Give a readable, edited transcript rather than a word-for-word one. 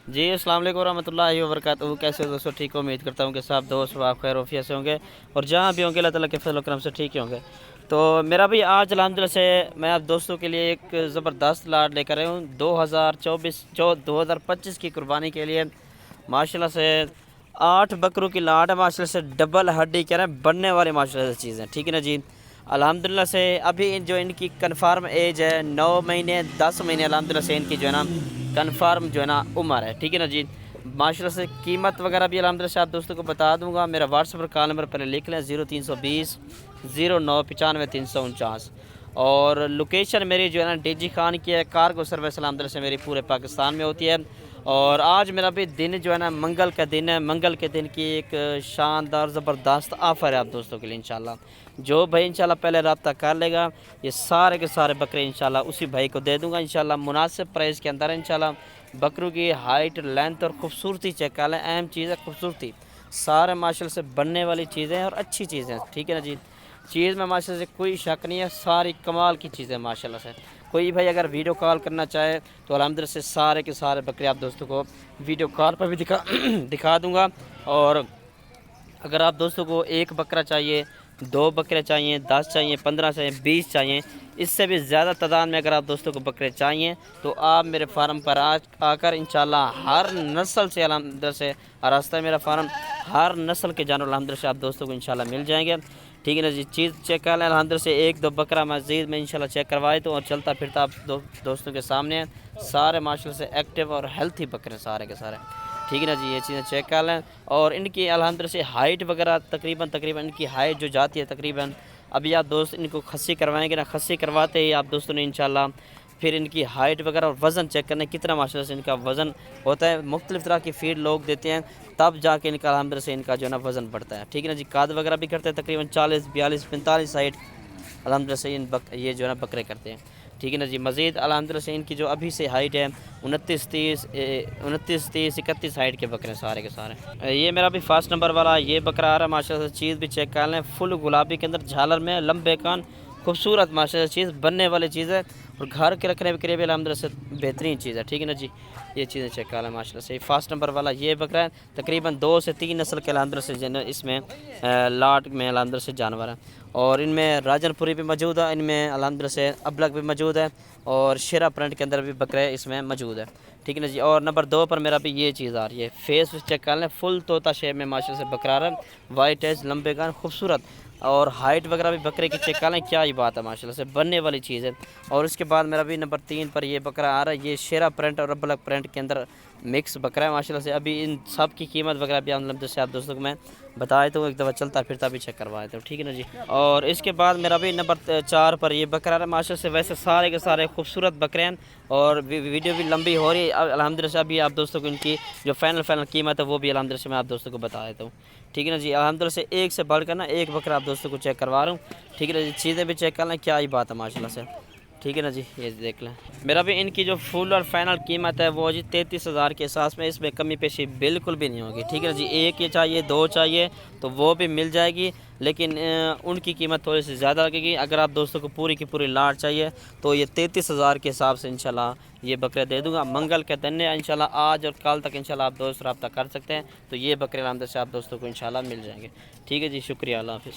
जी अस्सलाम वालेकुम रहमतुल्लाहि व बरकातहू। कैसे हो दोस्तों? ठीक हो? उम्मीद करता हूँ कि सब दोस्त आप खैर वफ़ियत से होंगे और जहाँ भी होंगे अल्लाह ताला के फज़ल व करम से ठीक ही होंगे। तो मेरा भी आज अल्हम्दुलिल्लाह से मैं आप दोस्तों के लिए एक ज़बरदस्त लाट लेकर आया हूँ 2025 की कुर्बानी के लिए। माशाल्लाह से 8 बकरों की लाट है, माशाल्लाह से डबल हड्डी कह रहे हैं बनने वाली माशाल्लाह से चीज़ है, ठीक है ना जी। अल्हम्दुलिल्लाह से अभी जो इनकी कन्फर्म एज है 9 महीने 10 महीने अल्हम्दुलिल्लाह से इनकी जो है ना कन्फर्म जो है ना उम्र है, ठीक है ना जी। माशाल्लाह से कीमत वगैरह भी अल्हम्दुलिल्लाह से आप दोस्तों को बता दूंगा। मेरा व्हाट्सएप पर कॉल नंबर पहले लिख लें 0320 0995 349 और लोकेशन मेरी जो है ना डीजी खान की है। कार्गो सर्विस अल्हम्दुलिल्लाह से मेरी पूरे पाकिस्तान में होती है। और आज मेरा भी दिन जो है ना मंगल का दिन है। मंगल के दिन की एक शानदार ज़बरदस्त ऑफ़र है आप दोस्तों के लिए इंशाल्लाह। जो भाई इंशाल्लाह पहले रब्ता कर लेगा ये सारे के सारे बकरे इंशाल्लाह उसी भाई को दे दूंगा इंशाल्लाह मुनासिब प्राइस के अंदर इंशाल्लाह। बकरों की हाइट लेंथ और खूबसूरती चेक कर लें, अहम चीज़ है खूबसूरती। सारे माशाल्लाह से बनने वाली चीज़ें हैं और अच्छी चीज़ें हैं, ठीक है ना जी। चीज़ में माशाल्लाह से कोई शक नहीं है, सारी कमाल की चीज़ें माशाल्लाह से। कोई भाई अगर वीडियो कॉल करना चाहे तो अल्हम्दुलिल्लाह से सारे के सारे बकरे आप दोस्तों को वीडियो कॉल पर भी दिखा दूँगा। और अगर आप दोस्तों को एक बकरा चाहिए, 2 बकरे चाहिए, 10 चाहिए, 15 चाहिए, 20 चाहिए, इससे भी ज़्यादा तादाद में अगर आप दोस्तों को बकरे चाहिए तो आप मेरे फार्म पर आज आकर इंशाल्लाह हर नस्ल से अल्हम्दुलिल्लाह से रास्ता है मेरा फार्म, हर नस्ल के जानवर अल्हम्दुलिल्लाह से आप दोस्तों को इंशाल्लाह मिल जाएंगे, ठीक है ना जी। चीज़ चेक कर लें अल्हम्दुलिल्लाह से 1-2 बकरा मज़ीद में इंशाल्लाह चेक करवाए तो और चलता फिरता आप दोस्तों के सामने हैं। सारे माशाल्लाह से एक्टिव और हेल्थी बकरे सारे के सारे, ठीक है ना जी। ये चीज़ें चेक कर लें और इनकी अल्हम्दुलिल्लाह से हाइट वगैरह तकरीबन इनकी हाइट जो जाती है तकरीबन, अभी आप दोस्त इनको खस्सी करवाएंगे ना, खस्सी करवाते ही आप दोस्तों ने इंशाल्लाह फिर इनकी हाइट वगैरह और वज़न चेक करना कितना माशाल्लाह से इनका वज़न होता है। मुख्तलिफ़ तरह की फीड लोग देते हैं तब जाके इनका अल्हम्दुलिल्लाह से इनका जो है ना वज़न बढ़ता है, ठीक है ना जी। काद वगैरह भी करते हैं तकरीबन 40 42 45 हाइट अल्हम्दुलिल्लाह से ये जो है ना बकरे करते हैं, ठीक है ना जी। मज़ीद अल्हम्दुलिल्लाह से इनकी जो अभी से हाइट है 29 30 31 हाइट के बकरे सारे के सारे। ये मेरा भी फर्स्ट नंबर वाला ये बकरा आ रहा है माशाल्लाह से। चीज़ भी चेक कर लें, फुल गुलाबी के अंदर झालर में लंबे कान, खूबसूरत माशाल्लाह चीज़ बनने वाली चीज़ है और घर के रखने के लिए भी अल्हम्दुलिल्लाह से बेहतरीन चीज़ है, ठीक है ना जी। ये चीज़ें चेक कर लें माशाल्लाह से। फर्स्ट नंबर वाला ये बकरा है, तकरीबन 2 से 3 नस्ल के अल्हम्दुलिल्लाह से इसमें लाट में अल्हम्दुलिल्लाह से जानवर है। और इनमें राजनपुरी भी मौजूद है, इनमें अल्हम्दुलिल्लाह से अबलग भी मौजूद है और शेरा प्रिंट के अंदर भी बकरे इसमें मौजूद है, ठीक है ना जी। और नंबर 2 पर मेरा भी ये चीज़ आ रही है। फेस चेक कर लें, फुल तोता शेप में माशाल्लाह से बकरा रहा है, वाइट एज लंबे कान खूबसूरत और हाइट वगैरह भी बकरे की चेक कर लें, क्या ही बात है माशाल्लाह से बनने वाली चीज़ है। और उसके बाद मेरा भी नंबर 3 पर ये बकरा आ रहा है, ये शेरा प्रिंट और अबलग प्रिंट के अंदर मिक्स बकरा है माशाल्लाह से। अभी इन सब की कीमत वगैरह भी अल्हम्दुलिल्लाह से आप दोस्तों को मैं बताए तो एक दफ़ा चलता फिरता भी चेक करवाए तो, ठीक है ना जी। और इसके बाद मेरा भी नंबर 4 पर ये बकरा है माशाल्लाह से। वैसे सारे के सारे खूबसूरत बकरे हैं और वीडियो भी लंबी हो रही है अल्हम्दुलिल्लाह से। अभी आप दोस्तों को इनकी जो फाइनल कीमत है वो भी अल्हम्दुलिल्लाह से मैं आप दोस्तों को बता देता हूँ, ठीक है ना जी। अल्हम्दुलिल्लाह से एक से बढ़कर ना एक बकरा आप दोस्तों को चेक करवा रहा हूँ, ठीक है ना जी। चीज़ें भी चेक कर लें, क्या ही बात है माशाल्लाह से, ठीक है ना जी। ये देख लें, मेरा भी इनकी जो फुल और फाइनल कीमत है वो जी 33,000 के एहसास में, इसमें कमी पेशी बिल्कुल भी नहीं होगी, ठीक है ना जी। एक ये चाहिए 2 चाहिए तो वो भी मिल जाएगी, लेकिन उनकी कीमत थोड़ी सी ज़्यादा लगेगी। अगर आप दोस्तों को पूरी की पूरी लाट चाहिए तो ये 33,000 के हिसाब से इंशाल्लाह ये बकरे दे दूंगा। मंगल के दिन है इंशाल्लाह, आज और कल तक इंशाल्लाह आप दोस्त रब्ता कर सकते हैं तो ये बकरे आराम से आप दोस्तों को इंशाल्लाह मिल जाएंगे, ठीक है जी। शुक्रिया, अल्लाह हाफ़िज़।